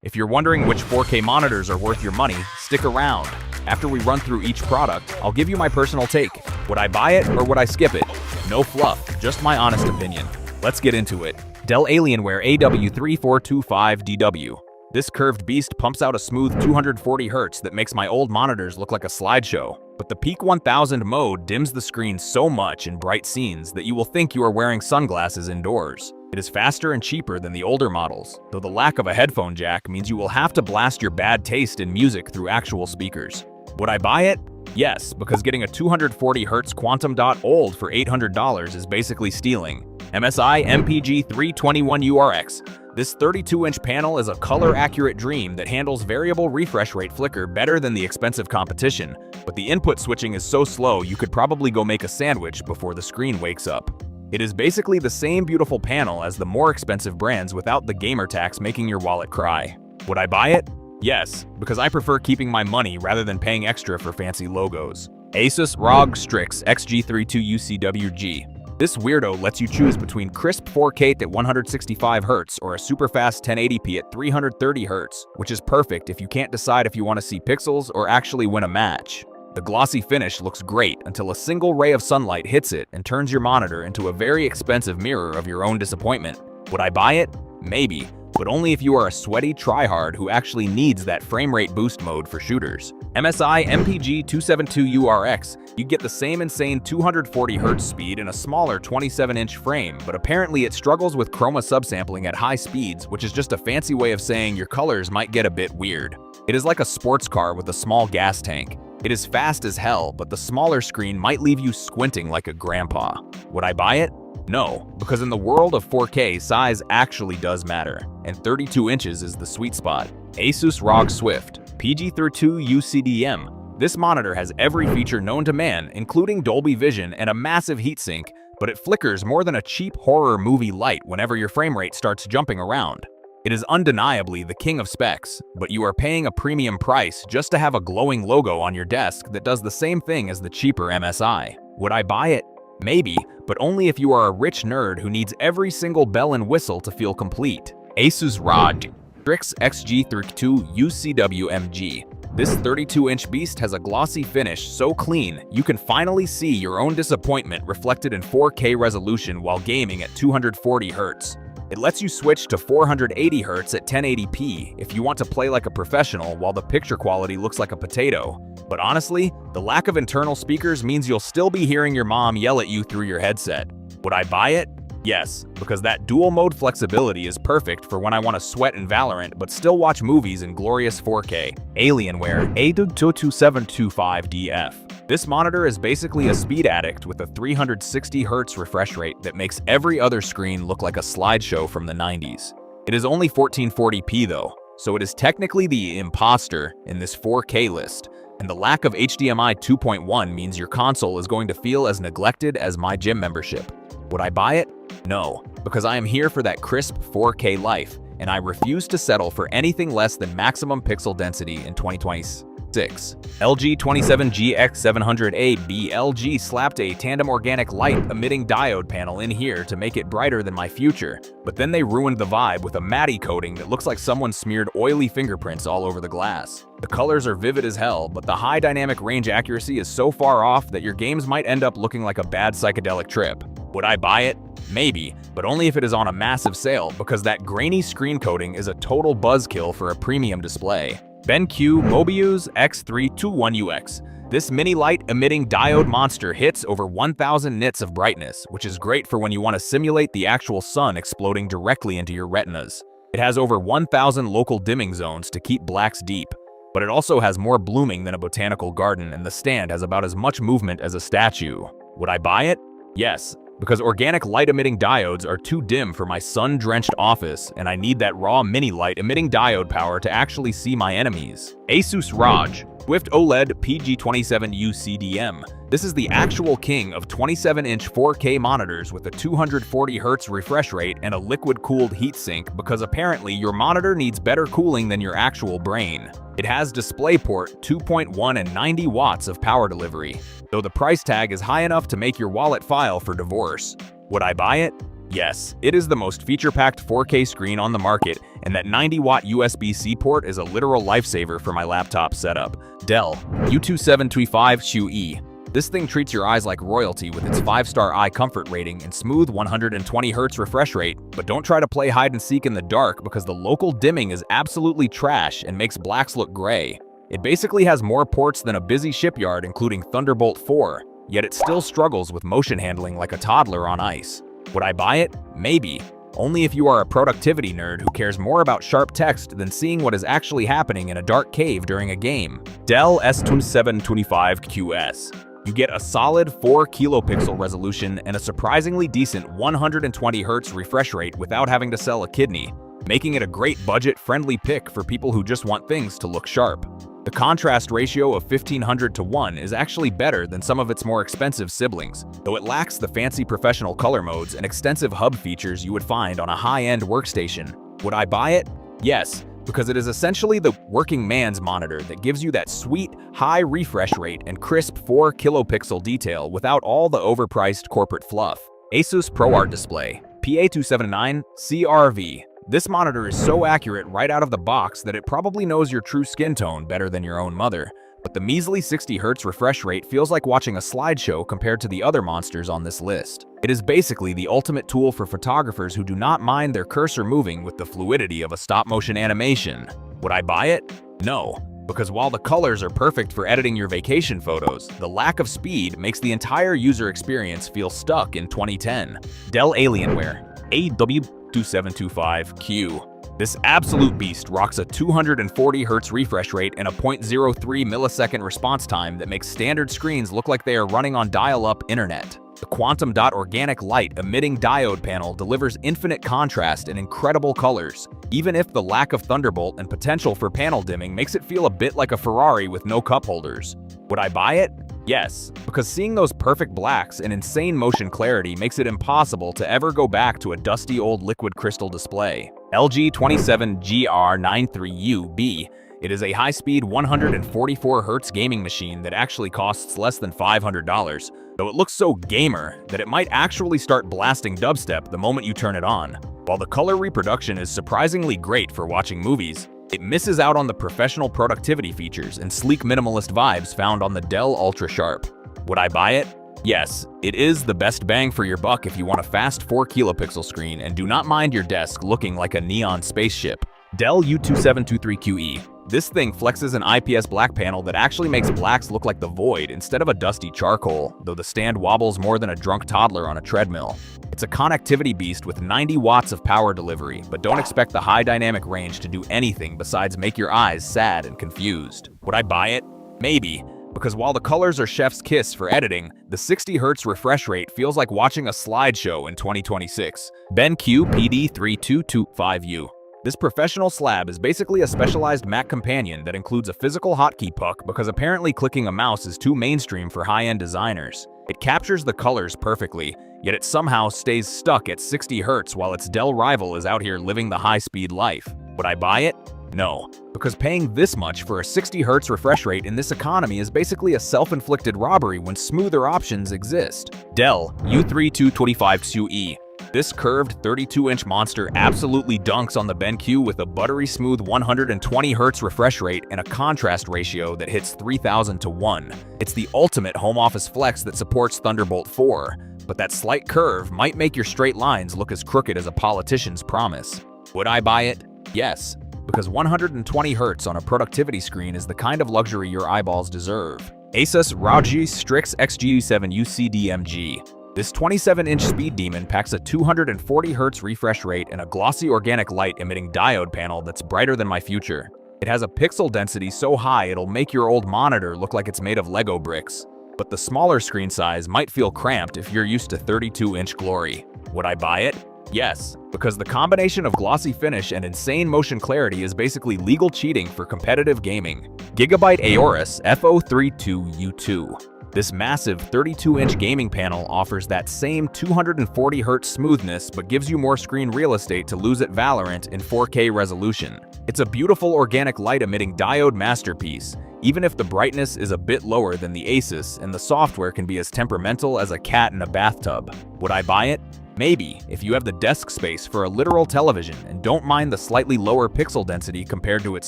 If you're wondering which 4K monitors are worth your money, stick around. After we run through each product, I'll give you my personal take. Would I buy it or would I skip it? No fluff, just my honest opinion. Let's get into it. Dell Alienware AW3425DW. This curved beast pumps out a smooth 240Hz that makes my old monitors look like a slideshow. But the Peak 1000 mode dims the screen so much in bright scenes that you will think you are wearing sunglasses indoors. It is faster and cheaper than the older models, though the lack of a headphone jack means you will have to blast your bad taste in music through actual speakers. Would I buy it? Yes, because getting a 240Hz Quantum Dot OLED for $800 is basically stealing. MSI MPG 321URX. This 32-inch panel is a color-accurate dream that handles variable refresh rate flicker better than the expensive competition, but the input switching is so slow you could probably go make a sandwich before the screen wakes up. It is basically the same beautiful panel as the more expensive brands without the gamer tax making your wallet cry. Would I buy it? Yes, because I prefer keeping my money rather than paying extra for fancy logos. Asus ROG Strix XG32UCWG. This weirdo lets you choose between crisp 4K at 165Hz or a super fast 1080p at 330Hz, which is perfect if you can't decide if you want to see pixels or actually win a match. The glossy finish looks great until a single ray of sunlight hits it and turns your monitor into a very expensive mirror of your own disappointment. Would I buy it? Maybe, but only if you are a sweaty tryhard who actually needs that frame rate boost mode for shooters. MSI MPG 272URX, you get the same insane 240Hz speed in a smaller 27-inch frame, but apparently it struggles with chroma subsampling at high speeds, which is just a fancy way of saying your colors might get a bit weird. It is like a sports car with a small gas tank. It is fast as hell, but the smaller screen might leave you squinting like a grandpa. Would I buy it? No, because in the world of 4K, size actually does matter, and 32 inches is the sweet spot. Asus ROG Swift PG32UCDM. This monitor has every feature known to man, including Dolby Vision and a massive heatsink, but it flickers more than a cheap horror movie light whenever your frame rate starts jumping around. It is undeniably the king of specs, but you are paying a premium price just to have a glowing logo on your desk that does the same thing as the cheaper MSI. Would I buy it? Maybe, but only if you are a rich nerd who needs every single bell and whistle to feel complete. Asus ROG Strix XG32UCWMG. This 32-inch beast has a glossy finish so clean, you can finally see your own disappointment reflected in 4K resolution while gaming at 240Hz. It lets you switch to 480Hz at 1080p if you want to play like a professional while the picture quality looks like a potato. But honestly, the lack of internal speakers means you'll still be hearing your mom yell at you through your headset. Would I buy it? Yes, because that dual mode flexibility is perfect for when I want to sweat in Valorant but still watch movies in glorious 4K. Alienware AW2725DF. This monitor is basically a speed addict with a 360Hz refresh rate that makes every other screen look like a slideshow from the 90s. It is only 1440p though, so it is technically the imposter in this 4K list, and the lack of HDMI 2.1 means your console is going to feel as neglected as my gym membership. Would I buy it? No, because I am here for that crisp 4K life, and I refuse to settle for anything less than maximum pixel density in 2026. LG 27GX700AB. LG slapped a tandem organic light emitting diode panel in here to make it brighter than my future, but then they ruined the vibe with a matte coating that looks like someone smeared oily fingerprints all over the glass. The colors are vivid as hell, but the high dynamic range accuracy is so far off that your games might end up looking like a bad psychedelic trip. Would I buy it? Maybe, but only if it is on a massive sale, because that grainy screen coating is a total buzzkill for a premium display. BenQ Mobius X321UX. This mini light emitting diode monster hits over 1000 nits of brightness, which is great for when you want to simulate the actual sun exploding directly into your retinas. It has over 1000 local dimming zones to keep blacks deep, but it also has more blooming than a botanical garden, and the stand has about as much movement as a statue. Would I buy it? Yes, because organic light-emitting diodes are too dim for my sun-drenched office, and I need that raw mini-light-emitting diode power to actually see my enemies. Asus ROG Swift OLED PG27UCDM. This is the actual king of 27-inch 4K monitors with a 240Hz refresh rate and a liquid-cooled heatsink, because apparently your monitor needs better cooling than your actual brain. It has DisplayPort 2.1 and 90 watts of power delivery, though the price tag is high enough to make your wallet file for divorce. Would I buy it? Yes, it is the most feature-packed 4K screen on the market, And that 90-watt USB-C port is a literal lifesaver for my laptop setup. Dell U2725QE. This thing treats your eyes like royalty with its 5-star eye comfort rating and smooth 120Hz refresh rate, but don't try to play hide and seek in the dark because the local dimming is absolutely trash and makes blacks look gray. It basically has more ports than a busy shipyard including Thunderbolt 4, yet it still struggles with motion handling like a toddler on ice. Would I buy it? Maybe. Only if you are a productivity nerd who cares more about sharp text than seeing what is actually happening in a dark cave during a game. Dell S2725QS. You get a solid 4 kilopixel resolution and a surprisingly decent 120Hz refresh rate without having to sell a kidney, making it a great budget-friendly pick for people who just want things to look sharp. The contrast ratio of 1500:1 is actually better than some of its more expensive siblings, though it lacks the fancy professional color modes and extensive hub features you would find on a high-end workstation. Would I buy it? Yes, because it is essentially the working man's monitor that gives you that sweet, high refresh rate and crisp 4 kilopixel detail without all the overpriced corporate fluff. Asus ProArt Display PA279CRV. This monitor is so accurate right out of the box that it probably knows your true skin tone better than your own mother. But the measly 60Hz refresh rate feels like watching a slideshow compared to the other monsters on this list. It is basically the ultimate tool for photographers who do not mind their cursor moving with the fluidity of a stop-motion animation. Would I buy it? No, because while the colors are perfect for editing your vacation photos, the lack of speed makes the entire user experience feel stuck in 2010. Dell Alienware AW2725Q. This absolute beast rocks a 240Hz refresh rate and a 0.03 millisecond response time that makes standard screens look like they are running on dial-up internet. The quantum dot organic light emitting diode panel delivers infinite contrast and incredible colors, even if the lack of Thunderbolt and potential for panel dimming makes it feel a bit like a Ferrari with no cup holders. Would I buy it? Yes, because seeing those perfect blacks and insane motion clarity makes it impossible to ever go back to a dusty old liquid crystal display. LG 27GR93UB. It is a high-speed 144Hz gaming machine that actually costs less than $500, though it looks so gamer that it might actually start blasting dubstep the moment you turn it on. While the color reproduction is surprisingly great for watching movies, it misses out on the professional productivity features and sleek minimalist vibes found on the Dell Ultra Sharp. Would I buy it? Yes, it is the best bang for your buck if you want a fast 4 kilopixel screen and do not mind your desk looking like a neon spaceship. Dell U2723QE. This thing flexes an IPS black panel that actually makes blacks look like the void instead of a dusty charcoal, though the stand wobbles more than a drunk toddler on a treadmill. It's a connectivity beast with 90 watts of power delivery, but don't expect the high dynamic range to do anything besides make your eyes sad and confused. Would I buy it? Maybe, because while the colors are chef's kiss for editing, the 60Hz refresh rate feels like watching a slideshow in 2026. BenQ PD3225U. This professional slab is basically a specialized Mac companion that includes a physical hotkey puck because apparently clicking a mouse is too mainstream for high-end designers. It captures the colors perfectly, yet it somehow stays stuck at 60 Hz while its Dell rival is out here living the high-speed life. Would I buy it? No, because paying this much for a 60 Hz refresh rate in this economy is basically a self-inflicted robbery when smoother options exist. Dell U3225XUE. This curved 32-inch monster absolutely dunks on the BenQ with a buttery smooth 120Hz refresh rate and a contrast ratio that hits 3000:1. It's the ultimate home office flex that supports Thunderbolt 4, but that slight curve might make your straight lines look as crooked as a politician's promise. Would I buy it? Yes, because 120 Hz on a productivity screen is the kind of luxury your eyeballs deserve. Asus ROG Strix XG7 UCDMG. This 27-inch speed demon packs a 240Hz refresh rate and a glossy organic light emitting diode panel that's brighter than my future. It has a pixel density so high it'll make your old monitor look like it's made of Lego bricks. But the smaller screen size might feel cramped if you're used to 32-inch glory. Would I buy it? Yes, because the combination of glossy finish and insane motion clarity is basically legal cheating for competitive gaming. Gigabyte Aorus FO32U2. This massive 32-inch gaming panel offers that same 240Hz smoothness but gives you more screen real estate to lose at Valorant in 4K resolution. It's a beautiful organic light-emitting diode masterpiece, even if the brightness is a bit lower than the Asus and the software can be as temperamental as a cat in a bathtub. Would I buy it? Maybe, if you have the desk space for a literal television and don't mind the slightly lower pixel density compared to its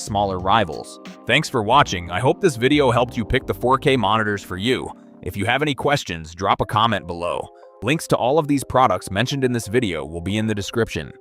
smaller rivals. Thanks for watching. I hope this video helped you pick the 4K monitors for you. If you have any questions, drop a comment below. Links to all of these products mentioned in this video will be in the description.